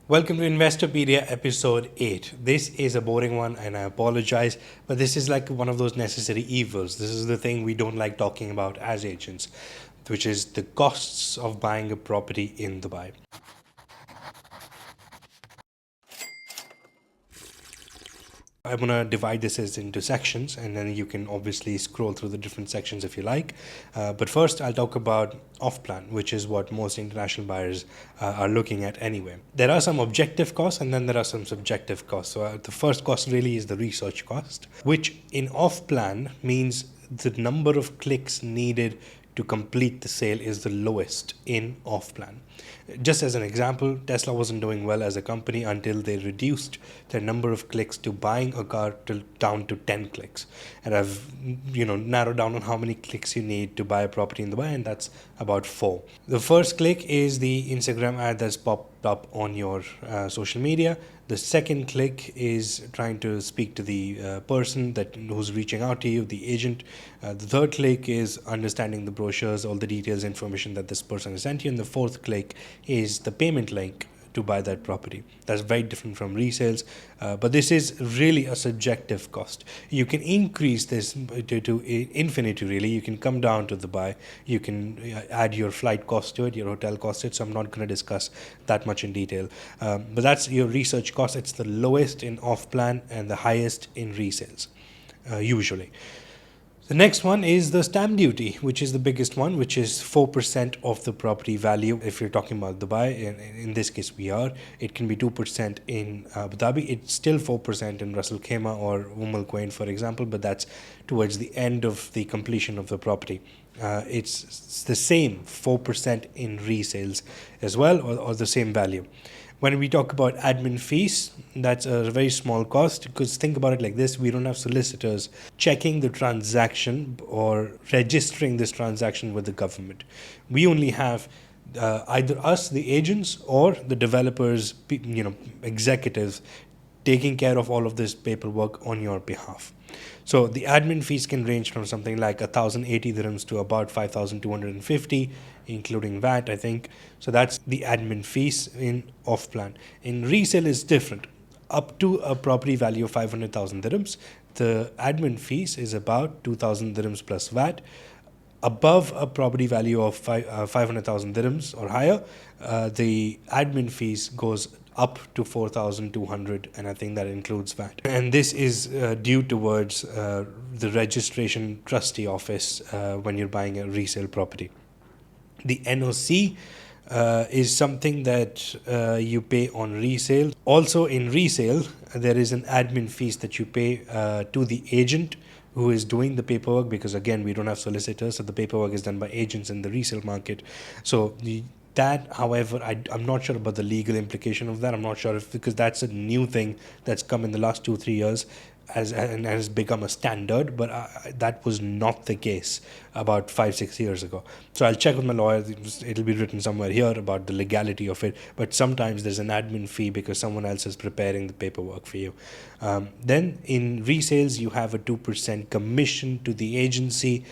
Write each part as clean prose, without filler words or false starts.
Welcome to Investopedia episode 8. This is a boring one and I apologize, but this is like one of those necessary evils. This is the thing we don't like talking about as agents, which is the costs of buying a property in Dubai. I'm going to divide this into sections and then you can obviously scroll through the different sections if you like. But first, I'll talk about off plan, which is what most international buyers are looking at anyway. There are some objective costs and then there are some subjective costs. So the first cost really is the research cost, which in off plan means the number of clicks needed to complete the sale is the lowest in off plan. Just as an example, Tesla wasn't doing well as a company until they reduced their number of clicks to buying a car down to 10 clicks. And I've narrowed down on how many clicks you need to buy a property in Dubai, and that's about 4. The first click is the Instagram ad that's popped up on your social media. The second click is trying to speak to the person who's reaching out to you, the agent. The third click is understanding the brochures, all the details, information that this person has sent you. And the fourth click is the payment link to buy that property. That's very different from resales, but this is really a subjective cost. You can increase this to infinity, really. You can come down to the buy. You can add your flight cost to it, your hotel cost to it, so I'm not going to discuss that much in detail. But that's your research cost. It's the lowest in off-plan and the highest in resales, usually. The next one is the stamp duty, which is the biggest one, which is 4% of the property value. If you're talking about Dubai, in this case we are, it can be 2% in Abu Dhabi. It's still 4% in Ras Al Khaimah or Al Quwain, for example, but that's towards the end of the completion of the property. It's the same 4% in resales as well, or the same value. When we talk about admin fees, that's a very small cost, because think about it like this: we don't have solicitors checking the transaction or registering this transaction with the government. We only have either us, the agents, or the developers, executives, taking care of all of this paperwork on your behalf. So the admin fees can range from something like 1,080 dirhams to about 5,250, including VAT, I think. So that's the admin fees in off plan. In resale is different. Up to a property value of 500,000 dirhams, the admin fees is about 2,000 dirhams plus VAT. Above a property value of 500,000 dirhams or higher, the admin fees goes up to 4,200, and I think that includes VAT. And this is due towards the registration trustee office when you're buying a resale property. The NOC is something that you pay on resale. Also in resale, there is an admin fees that you pay to the agent who is doing the paperwork, because again, we don't have solicitors, so the paperwork is done by agents in the resale market. So that, however, I'm not sure about the legal implication of that. I'm not sure because that's a new thing that's come in the last 2-3 years and has become a standard, but that was not the case about 5-6 years ago. So I'll check with my lawyer. It'll be written somewhere here about the legality of it, but sometimes there's an admin fee because someone else is preparing the paperwork for you. Then in resales, you have a 2% commission to the agency,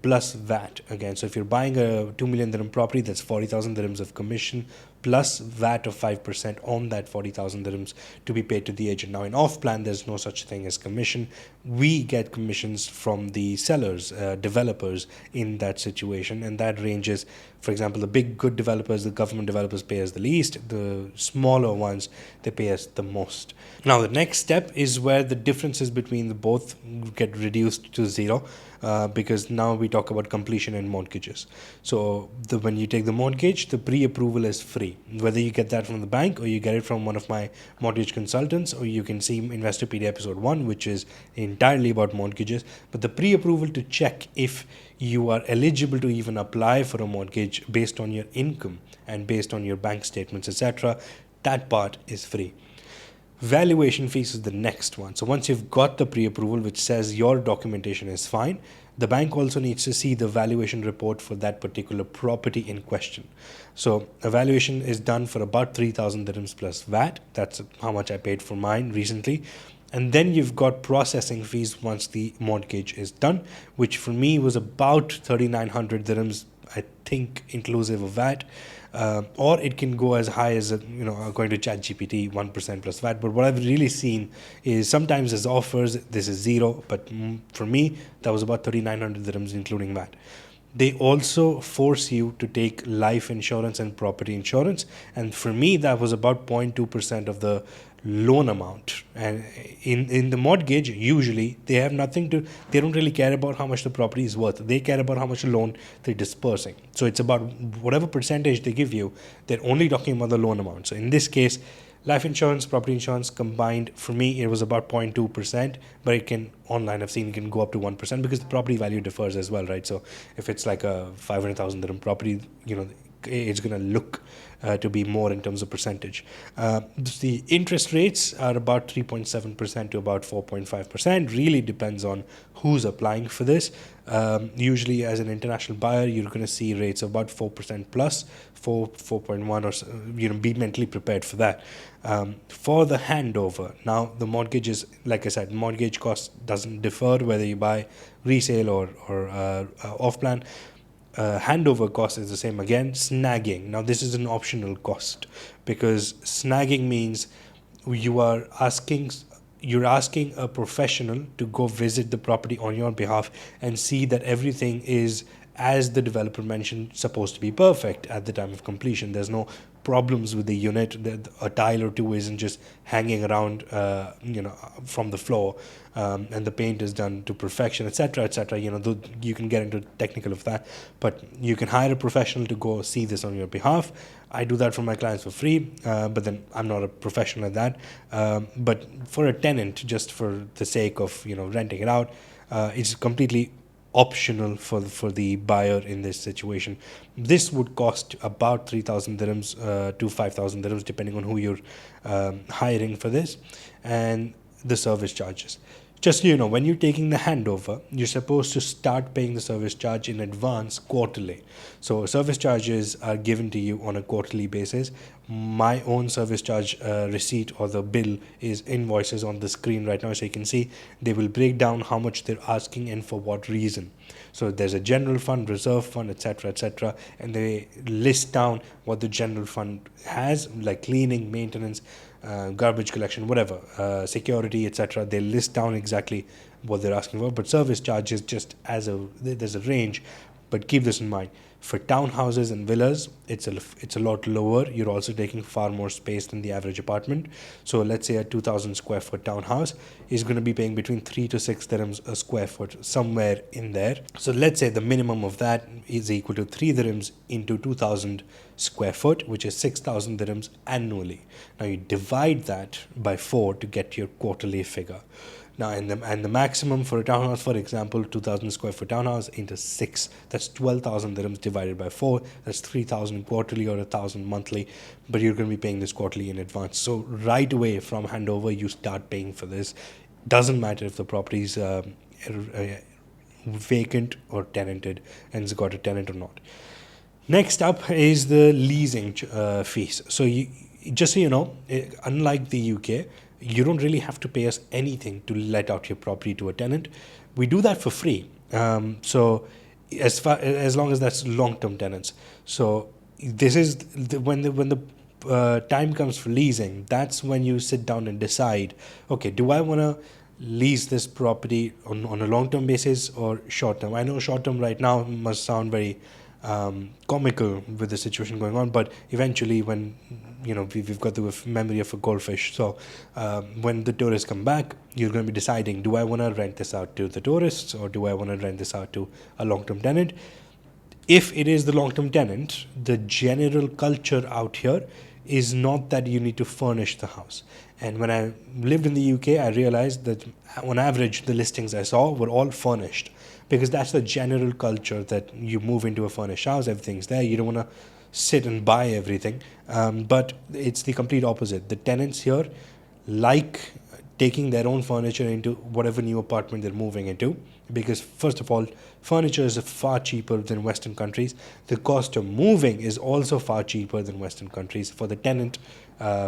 plus VAT again. So if you're buying a 2 million dirham property, that's 40,000 dirhams of commission plus VAT of 5% on that 40,000 dirhams to be paid to the agent. Now in off plan, there's no such thing as commission. We get commissions from the sellers, developers in that situation, and that ranges. For example, the big good developers, the government developers, pay us the least. The smaller ones, they pay us the most. Now the next step is where the differences between the both get reduced to zero, because now we talk about completion and mortgages. So when you take the mortgage, the pre-approval is free, whether you get that from the bank or you get it from one of my mortgage consultants, or you can see Investopedia episode 1, which is entirely about mortgages. But the pre-approval to check if you are eligible to even apply for a mortgage based on your income and based on your bank statements, etc., that part is free. Valuation fees is the next one. So once you've got the pre-approval which says your documentation is fine, the bank also needs to see the valuation report for that particular property in question. So a valuation is done for about 3,000 dirhams plus VAT. That's how much I paid for mine recently. And then you've got processing fees once the mortgage is done, which for me was about 3,900 dirhams, I think, inclusive of VAT. or it can go as high as according to ChatGPT 1% plus VAT. But what I've really seen is sometimes there's offers, this is zero, but for me that was about 3,900 dirhams including VAT. They also force you to take life insurance and property insurance, and for me that was about 0.2% of the loan amount. And in the mortgage, usually they don't really care about how much the property is worth. They care about how much loan they're dispersing. So it's about whatever percentage they give you, they're only talking about the loan amount. So in this case, life insurance, property insurance combined, for me, it was about 0.2%, but it can, online I've seen it can go up to 1% because the property value differs as well, right? So if it's like a 500,000 dirham property, it's going to look to be more in terms of percentage. The interest rates are about 3.7% to about 4.5%. Really depends on who's applying for this. Usually, as an international buyer, you're going to see rates of about 4% plus, 4.1, or be mentally prepared for that. For the handover, now the mortgage is, like I said, mortgage cost doesn't differ whether you buy resale or off plan. Handover cost is the same again. Snagging, now this is an optional cost, because snagging means you're asking a professional to go visit the property on your behalf and see that everything is, as the developer mentioned, supposed to be perfect at the time of completion. There's no problems with the unit. A tile or two isn't just hanging around, from the floor, and the paint is done to perfection, etc., etc. You can get into technical of that, but you can hire a professional to go see this on your behalf. I do that for my clients for free, but then I'm not a professional at that. But for a tenant, just for the sake of renting it out, it's completely optional for the buyer in this situation. This would cost about 3,000 dirhams to 5,000 dirhams depending on who you're hiring for this, and the service charges. Just so you know, when you're taking the handover, you're supposed to start paying the service charge in advance quarterly. So service charges are given to you on a quarterly basis. My own service charge receipt or the bill is invoices on the screen right now, so you can see they will break down how much they're asking and for what reason. So there's a general fund, reserve fund, etc., etc., and they list down what the general fund has, like cleaning, maintenance, garbage collection, whatever, security, etc. They list down exactly what they're asking for. But service charge is just there's a range, but keep this in mind. For townhouses and villas, it's a lot lower. You're also taking far more space than the average apartment. So let's say a 2,000 square foot townhouse is going to be paying between 3 to 6 dirhams a square foot, somewhere in there. So let's say the minimum of that is equal to 3 dirhams into 2,000 square foot, which is 6,000 dirhams annually. Now you divide that by 4 to get your quarterly figure. Now, and the maximum for a townhouse, for example, 2,000 square foot townhouse into 6, that's 12,000 dirhams divided by 4, that's 3,000 quarterly or 1,000 monthly, but you're going to be paying this quarterly in advance. So right away from handover, you start paying for this. Doesn't matter if the property is vacant or tenanted and it's got a tenant or not. Next up is the leasing fees. So just so you know, unlike the UK, you don't really have to pay us anything to let out your property to a tenant. We do that for free. So as long as that's long-term tenants. So this is when the time comes for leasing, that's when you sit down and decide, okay, do I want to lease this property on a long-term basis or short-term? I know short-term right now must sound very comical with the situation going on, but eventually when we've got the memory of a goldfish, so when the tourists come back, you're going to be deciding, do I want to rent this out to the tourists or do I want to rent this out to a long-term tenant? If it is the long-term tenant, the general culture out here is not that you need to furnish the house. And when I lived in the UK, I realized that on average the listings I saw were all furnished, because that's the general culture, that you move into a furnished house, everything's there, you don't want to sit and buy everything. But it's the complete opposite. The tenants here like taking their own furniture into whatever new apartment they're moving into, because first of all, furniture is far cheaper than Western countries. The cost of moving is also far cheaper than Western countries. For the tenant,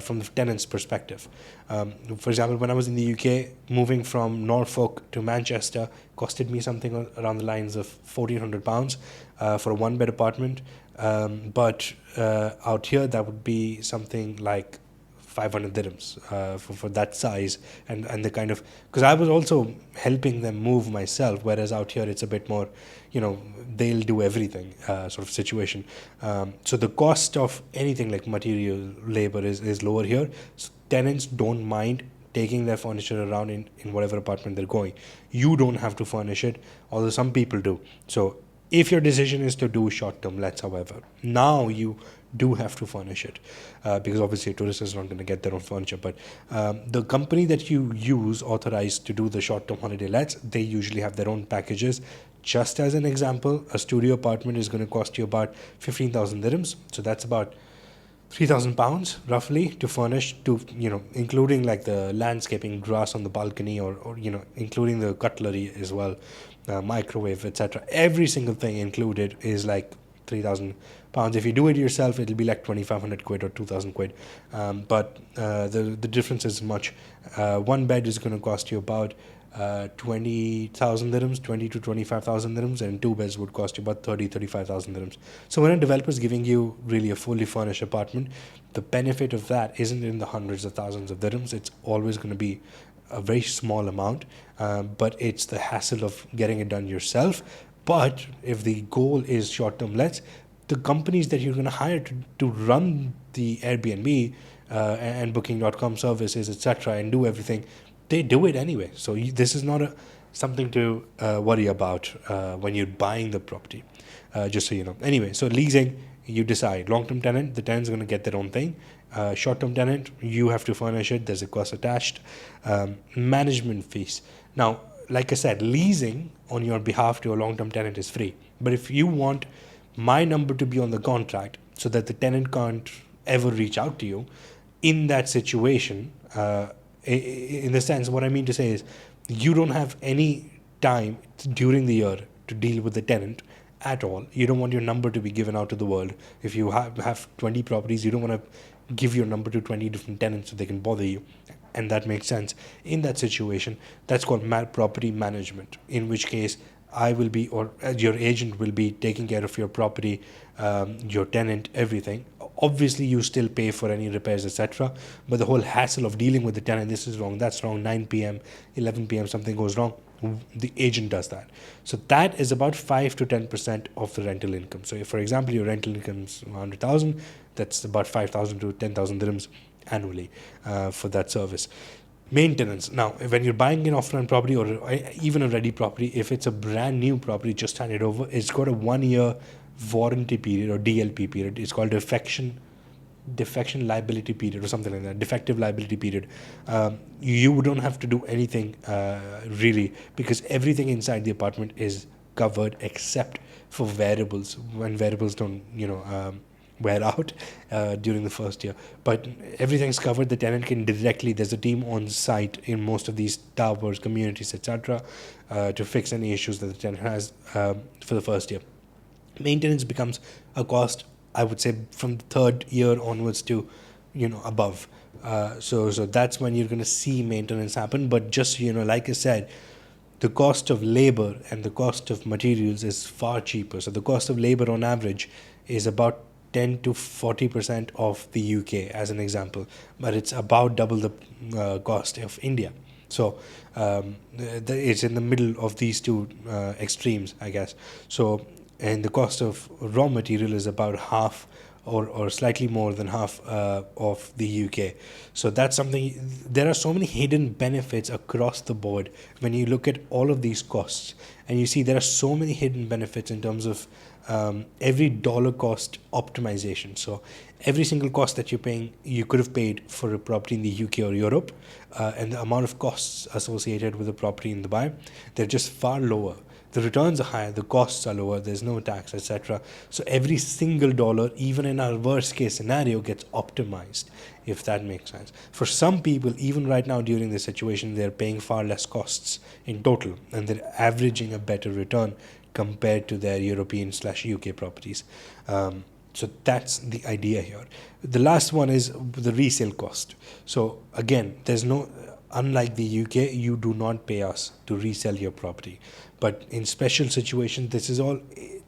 from the tenant's perspective. For example, when I was in the UK, moving from Norfolk to Manchester costed me something around the lines of £1,400 for a one-bed apartment. But out here, that would be something like 500 dirhams for that size and the kind of, because I was also helping them move myself, whereas out here it's a bit more, they'll do everything sort of situation. So the cost of anything like material, labor is lower here. So tenants don't mind taking their furniture around in whatever apartment they're going. You don't have to furnish it, although some people do. So if your decision is to do short-term lets, however, now you do have to furnish it because obviously a tourist is not going to get their own furniture. But the company that you use authorized to do the short-term holiday lets, they usually have their own packages. Just as an example, a studio apartment is going to cost you about 15,000 dirhams. So that's about £3,000 roughly to furnish, to including like the landscaping, grass on the balcony, or including the cutlery as well, microwave, etc. Every single thing included is like £3,000. If you do it yourself, it'll be like 2,500 quid or 2,000 quid. But the difference is much. One bed is going to cost you about 20,000 dirhams, 20 to 25,000 dirhams, and two beds would cost you about 35,000 dirhams. So when a developer is giving you really a fully furnished apartment, the benefit of that isn't in the hundreds of thousands of dirhams. It's always going to be a very small amount, but it's the hassle of getting it done yourself. But if the goal is short-term lets, the companies that you're going to hire to run the Airbnb and Booking.com services, etc., and do everything, they do it anyway. So this is not something to worry about when you're buying the property, just so you know. Anyway, so leasing, you decide. Long-term tenant, the tenant's going to get their own thing. Short-term tenant, you have to furnish it. There's a cost attached. Management fees. Now, like I said, leasing on your behalf to a long-term tenant is free. But if you want my number to be on the contract so that the tenant can't ever reach out to you, in that situation, in the sense, what I mean to say is, you don't have any time during the year to deal with the tenant at all. You don't want your number to be given out to the world. If you have 20 properties, you don't want to give your number to 20 different tenants so they can bother you. And that makes sense. In that situation, that's called property management, in which case I will be, or your agent will be, taking care of your property, your tenant, everything. Obviously, you still pay for any repairs, etc. But the whole hassle of dealing with the tenant, this is wrong, that's wrong, 9 p.m., 11 p.m., something goes wrong, the agent does that. So that is about 5 to 10% of the rental income. So if, for example, your rental income is 100,000, that's about 5,000 to 10,000 dirhams annually for that service. Maintenance. Now, when you're buying an off-plan property or even a ready property, if it's a brand new property just handed over, it's got a 1 year warranty period or DLP period. It's called defection liability period or something like that, defective liability period. You don't have to do anything really, because everything inside the apartment is covered except for variables, when variables don't wear out during the first year. But everything's covered. The tenant can directly, there's a team on site in most of these towers, communities, etc., to fix any issues that the tenant has for the first year. Maintenance becomes a cost, I would say, from the third year onwards to above. So that's when you're going to see maintenance happen. But just like I said, the cost of labor and the cost of materials is far cheaper. So the cost of labor on average is about 10 to 40% of the UK, as an example, but it's about double the cost of India. So it's in the middle of these two extremes, I guess. So, and the cost of raw material is about half or slightly more than half of the UK. So that's something, there are so many hidden benefits across the board when you look at all of these costs, and you see there are so many hidden benefits in terms of every dollar cost optimization. So every single cost that you're paying, you could have paid for a property in the UK or Europe, and the amount of costs associated with a property in Dubai, they're just far lower. The returns are higher, the costs are lower, there's no tax, etc. So every single dollar, even in our worst case scenario, gets optimized, if that makes sense. For some people, even right now during this situation, they're paying far less costs in total, and they're averaging a better return compared to their European/UK properties. So that's the idea here. The last one is the resale cost. So again, there's no, unlike the UK, you do not pay us to resell your property. But in special situations, this is all.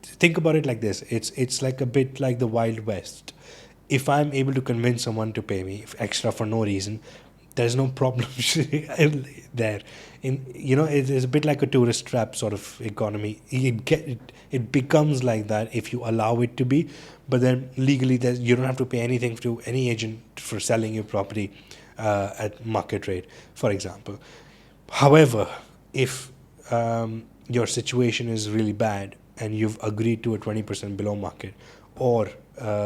Think about it like this. It's like a bit like the Wild West. If I'm able to convince someone to pay me extra for no reason, there's no problem there. It is a bit like a tourist trap sort of economy. It becomes like that if you allow it to be, but then legally you don't have to pay anything to any agent for selling your property at market rate, for example. However, if your situation is really bad and you've agreed to a 20% below market, or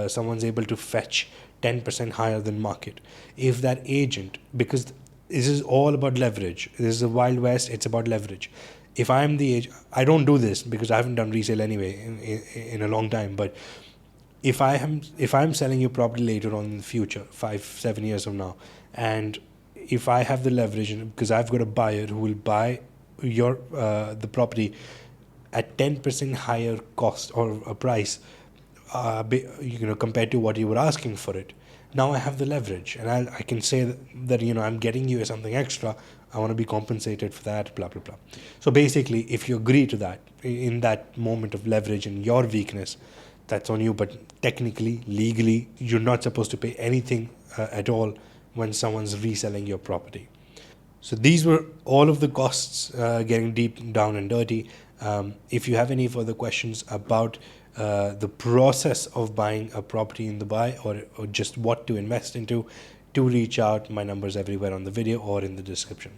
someone's able to fetch 10% higher than market, if that agent, because this is all about leverage, this is a Wild West, it's about leverage. If I'm the agent, I don't do this because I haven't done resale anyway in a long time, but if I'm selling your property later on in the future, 5-7 years from now, and if I have the leverage, because I've got a buyer who will buy your the property at 10% higher cost or a price, compared to what you were asking for it. Now I have the leverage, and I can say that I'm getting you something extra. I want to be compensated for that, blah blah blah. So basically, if you agree to that in that moment of leverage and your weakness, that's on you. But technically, legally, you're not supposed to pay anything at all when someone's reselling your property. So these were all of the costs, getting deep down and dirty. If you have any further questions about the process of buying a property in Dubai, or just what to invest into, do reach out. My number's everywhere on the video or in the description.